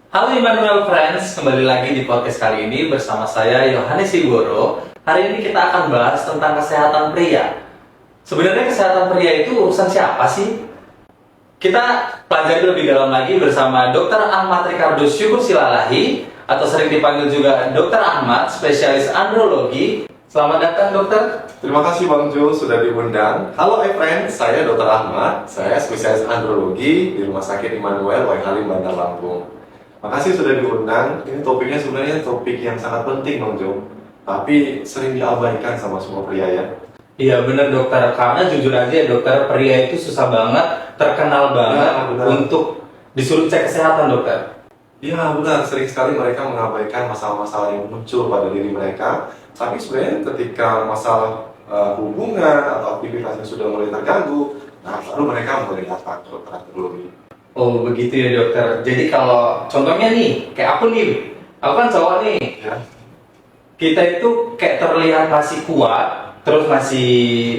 Halo Immanuel Friends, kembali lagi di podcast kali ini bersama saya Yohanes Igoro. Hari ini kita akan bahas tentang kesehatan pria. Sebenarnya kesehatan pria itu urusan siapa sih? Kita pelajari lebih dalam lagi bersama Dr. Ahmad Ricardo Syukur Silalahi atau sering dipanggil juga Dr. Ahmad, spesialis andrologi. Selamat datang dokter. Terima kasih Bang Jo sudah diundang. Halo my friend, saya Dr. Ahmad. Saya spesialis andrologi di Rumah Sakit Immanuel Wai Halim, Bandar Lampung. Makasih sudah diundang. Ini topiknya sebenarnya topik yang sangat penting Bang Jo, tapi sering diabaikan sama semua pria ya. Iya benar dokter, karena jujur aja ya dokter, pria itu susah banget, terkenal banget untuk disuruh cek kesehatan dokter. Iya benar, sering sekali mereka mengabaikan masalah-masalah yang muncul pada diri mereka. Tapi sebenarnya ketika masalah hubungan atau aktivitasnya sudah mulai terganggu, nah baru mereka mulai datang ke dokter andrologi. Oh begitu ya dokter. Jadi kalau contohnya nih, kayak aku kan cowok nih. Ya. Kita itu kayak terlihat masih kuat, terus masih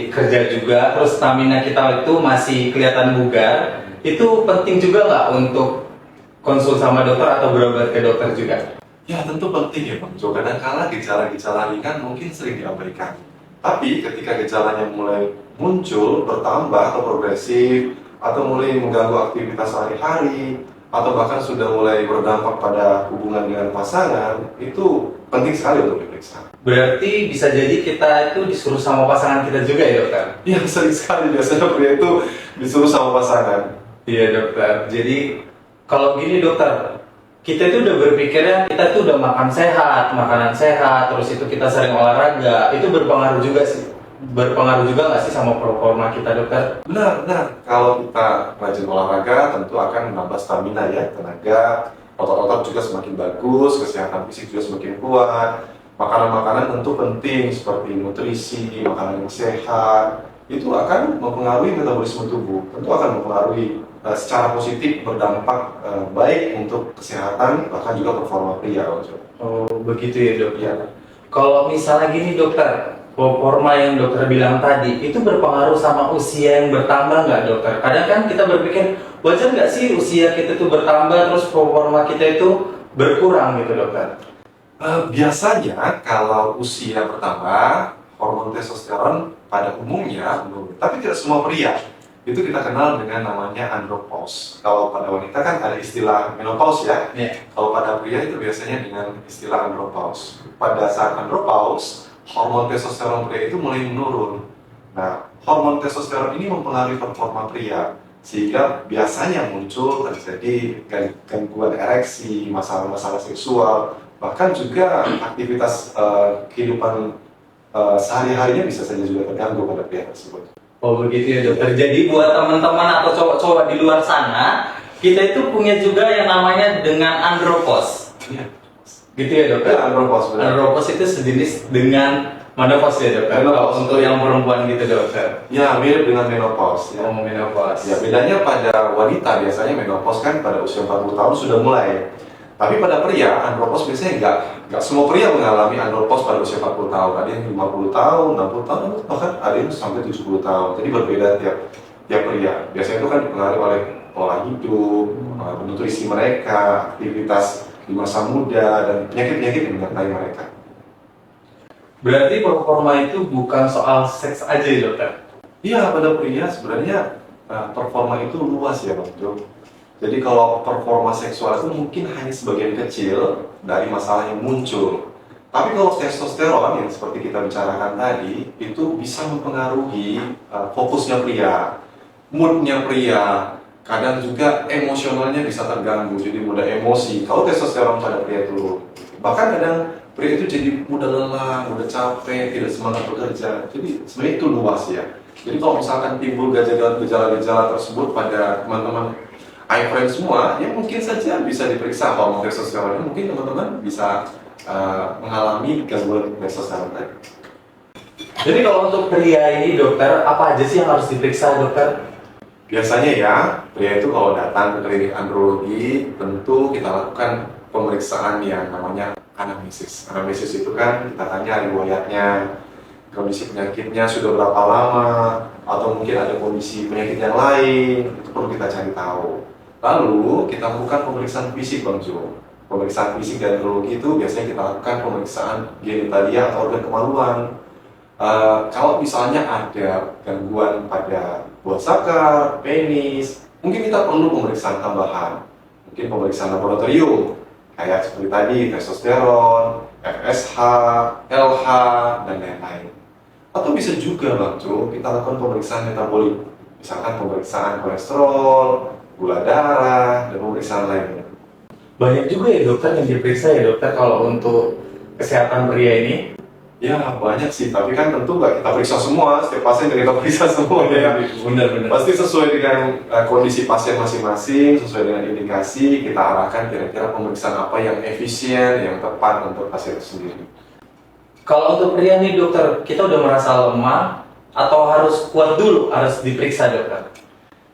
kerja juga, terus stamina kita itu masih kelihatan bugar. Itu penting juga nggak untuk konsul sama dokter atau berobat ke dokter juga? Ya tentu penting ya Bang Jo, kadang-kala gejala-gejala ringan mungkin sering diabaikan. Tapi ketika gejalanya mulai muncul, bertambah atau progresif, atau mulai mengganggu aktivitas sehari-hari, atau bahkan sudah mulai berdampak pada hubungan dengan pasangan, itu penting sekali untuk diperiksa. Berarti bisa jadi kita itu disuruh sama pasangan kita juga ya dokter? Ya sering sekali biasanya pria itu disuruh sama pasangan. Iya dokter. Jadi kalau gini dokter, kita itu udah berpikirnya kita itu udah makan sehat, makanan sehat, terus itu kita sering olahraga, itu berpengaruh juga nggak sih sama performa kita dokter? Benar. Kalau kita rajin olahraga, tentu akan menambah stamina ya, tenaga, otot-otot juga semakin bagus, kesehatan fisik juga semakin kuat. Makanan-makanan tentu penting seperti nutrisi, makanan yang sehat, itu akan mempengaruhi metabolisme tubuh, tentu akan mempengaruhi secara positif berdampak baik untuk kesehatan bahkan juga performa pria. Oh begitu ya dok. Ya. Kalau misalnya gini dokter, performa yang dokter bilang tadi itu berpengaruh sama usia yang bertambah nggak dokter? Kadang kan kita berpikir wajar nggak sih usia kita itu bertambah terus performa kita itu berkurang gitu dokter? Biasanya kalau usia bertambah, hormon testosteron pada umumnya menurun, tapi tidak semua pria. Itu kita kenal dengan namanya andropause. Kalau pada wanita kan ada istilah menopause ya. Yeah. Kalau pada pria itu biasanya dengan istilah andropause. Pada saat andropause, hormon testosteron pria itu mulai menurun. Nah, hormon testosteron ini mempengaruhi performa pria, sehingga biasanya muncul terjadi gangguan ereksi, masalah-masalah seksual, bahkan juga aktivitas kehidupan sehari-harinya bisa saja juga terganggu pada pria tersebut. Oh begitu ya dokter. Jadi buat teman-teman atau cowok-cowok di luar sana, kita itu punya juga yang namanya dengan andropause. Ya. Gitu ya dokter? Ya, andropause benar. Andropause itu sejenis dengan menopause ya dokter? Menopause. Untuk yang perempuan gitu dokter? Ya, mirip dengan menopause. Ya. Oh menopause. Ya, bedanya pada wanita biasanya menopause kan pada usia 40 tahun sudah mulai. Tapi pada pria, andropause biasanya nggak semua pria mengalami andropause pada usia 40 tahun. Ada yang 50 tahun, 60 tahun, bahkan ada yang sampai 70 tahun. Jadi berbeda tiap pria. Biasanya itu kan dipengaruhi oleh pola hidup, nutrisi mereka, aktivitas di masa muda, dan penyakit-penyakit yang menyertai mereka. Berarti performa itu bukan soal seks aja ya dokter? Iya, pada pria sebenarnya performa itu luas ya Bang Jo. Jadi kalau performa seksual itu mungkin hanya sebagian kecil dari masalah yang muncul. Tapi kalau testosteron yang seperti kita bicarakan tadi, itu bisa mempengaruhi fokusnya pria, moodnya pria, kadang juga emosionalnya bisa terganggu, jadi mudah emosi. Kalau testosteron pada pria turun, bahkan kadang pria itu jadi mudah lelah, mudah capek, tidak semangat bekerja. Jadi sebenarnya itu luas ya. Jadi kalau misalkan timbul gejala-gejala tersebut pada teman-teman iFriend semua, ya mungkin saja bisa diperiksa hormon testosteron. Mungkin teman-teman bisa mengalami gangguan testosteron tadi. Jadi kalau untuk pria ini dokter, apa aja sih yang harus diperiksa dokter? Biasanya ya, pria itu kalau datang ke klinik andrologi, tentu kita lakukan pemeriksaan yang namanya anamnesis. Anamnesis itu kan kita tanya riwayatnya, kondisi penyakitnya sudah berapa lama, atau mungkin ada kondisi penyakit yang lain, itu perlu kita cari tahu. Lalu kita lakukan pemeriksaan fisik Bang Jo. Pemeriksaan fisik dan urologi itu biasanya kita lakukan pemeriksaan genitalia atau organ kemaluan. Kalau misalnya ada gangguan pada buah sakar, penis, mungkin kita perlu pemeriksaan tambahan. Mungkin pemeriksaan laboratorium, kayak seperti tadi, testosteron, FSH, LH, dan lain-lain. Atau bisa juga Bang Jo, kita lakukan pemeriksaan metabolik. Misalkan pemeriksaan kolesterol, gula darah, dan pemeriksaan lainnya. Banyak juga ya dokter yang diperiksa ya dokter kalau untuk kesehatan pria ini. Ya banyak sih, tapi kan tentu nggak kita periksa semua, setiap pasien nggak kita periksa semua ya. Benar-benar. Pasti sesuai dengan kondisi pasien masing-masing, sesuai dengan indikasi, kita arahkan kira-kira pemeriksaan apa yang efisien, yang tepat untuk pasien itu sendiri. Kalau untuk pria nih dokter, kita udah merasa lemah atau harus kuat dulu, harus diperiksa dokter?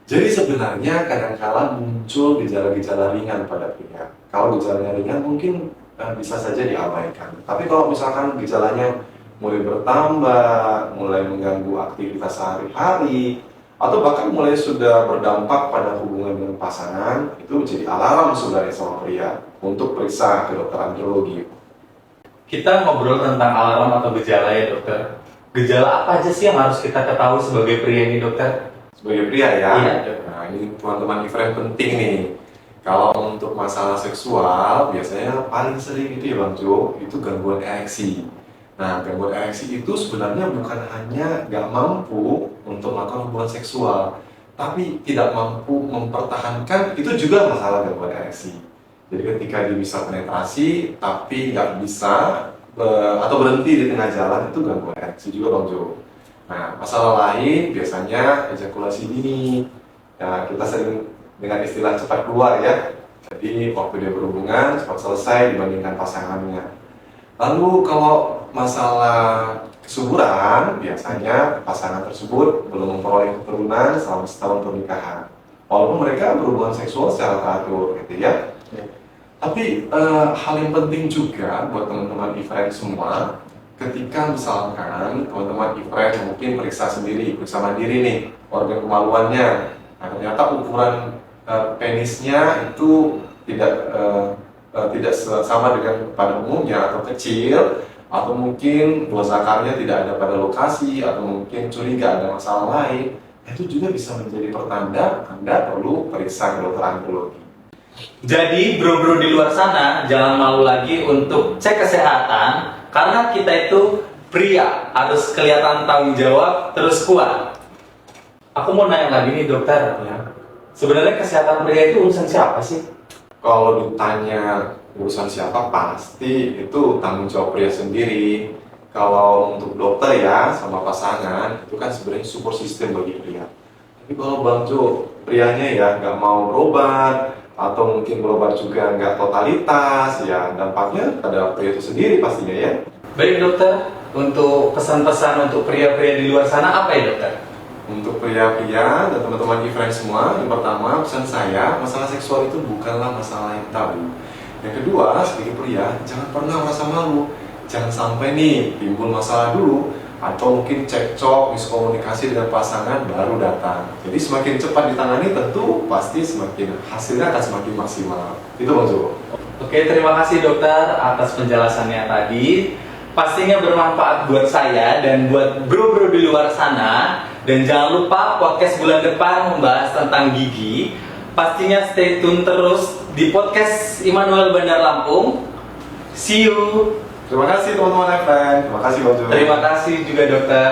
Jadi sebenarnya kadang-kala muncul gejala-gejala ringan pada pria. Kalau gejalanya ringan mungkin bisa saja diabaikan. Tapi kalau misalkan gejalanya mulai bertambah, mulai mengganggu aktivitas sehari-hari, atau bahkan mulai sudah berdampak pada hubungan dengan pasangan, itu menjadi alarm sebenarnya sama pria untuk periksa ke dokter andrologi. Kita ngobrol tentang alarm atau gejala ya dokter. Gejala apa aja sih yang harus kita ketahui sebagai pria ini dokter? Sebagai pria ya, Iya. nah ini teman-teman friend penting nih. Kalau untuk masalah seksual, biasanya paling sering itu ya Bang Jo, itu gangguan ereksi. Nah, gangguan ereksi itu sebenarnya bukan hanya nggak mampu untuk melakukan hubungan seksual, tapi tidak mampu mempertahankan, itu juga masalah gangguan ereksi. Jadi ketika dia bisa penetrasi, tapi nggak bisa, atau berhenti di tengah jalan, itu gangguan ereksi juga Bang Jo. Nah, masalah lain biasanya ejakulasi dini. Ya, kita sering dengan istilah cepat keluar ya. Jadi waktu dia berhubungan cepat selesai dibandingkan pasangannya. Lalu kalau masalah kesuburan, biasanya pasangan tersebut belum memperoleh keturunan selama setahun pernikahan. Walaupun mereka berhubungan seksual secara teratur gitu ya. Tapi hal yang penting juga buat teman-teman e-friend semua, ketika misalkan teman-teman e-friend mungkin periksa sendiri, periksa mandiri nih organ kemaluannya. Nah, ternyata ukuran penisnya itu tidak sama dengan pada umumnya atau kecil, atau mungkin buah zakarnya tidak ada pada lokasi, atau mungkin curiga ada masalah lain, itu juga bisa menjadi pertanda Anda perlu periksa ke dokter andrologi. Jadi bro-bro di luar sana jangan malu lagi untuk cek kesehatan, karena kita itu pria harus kelihatan tanggung jawab terus kuat. Aku mau nanya lagi nih dokter, Ya. sebenarnya kesehatan pria itu urusan siapa sih? Kalau ditanya urusan siapa, pasti itu tanggung jawab pria sendiri. Kalau untuk dokter ya sama pasangan, itu kan sebenarnya support system bagi pria. Tapi kalau Bang Jo, prianya ya nggak mau berobat, atau mungkin berobat juga nggak totalitas, ya dampaknya pada pria itu sendiri pastinya ya. Baik dokter, untuk pesan-pesan untuk pria-pria di luar sana apa ya dokter? Untuk pria-pria dan teman-teman e-friend semua, yang pertama pesan saya, masalah seksual itu bukanlah masalah yang tabu. Yang kedua, sebagai pria, jangan pernah merasa malu. Jangan sampai nih timbul masalah dulu, atau mungkin cekcok, miskomunikasi dengan pasangan baru datang. Jadi semakin cepat ditangani tentu pasti semakin hasilnya akan semakin maksimal. Itu Bang Jo. Oke, terima kasih dokter atas penjelasannya tadi. Pastinya bermanfaat buat saya dan buat bro-bro di luar sana. Dan jangan lupa podcast bulan depan membahas tentang gigi. Pastinya stay tune terus di podcast Immanuel Bandar Lampung. See you. Terima kasih teman-teman e-friend. Terima kasih Bang Jo. Terima kasih juga dokter.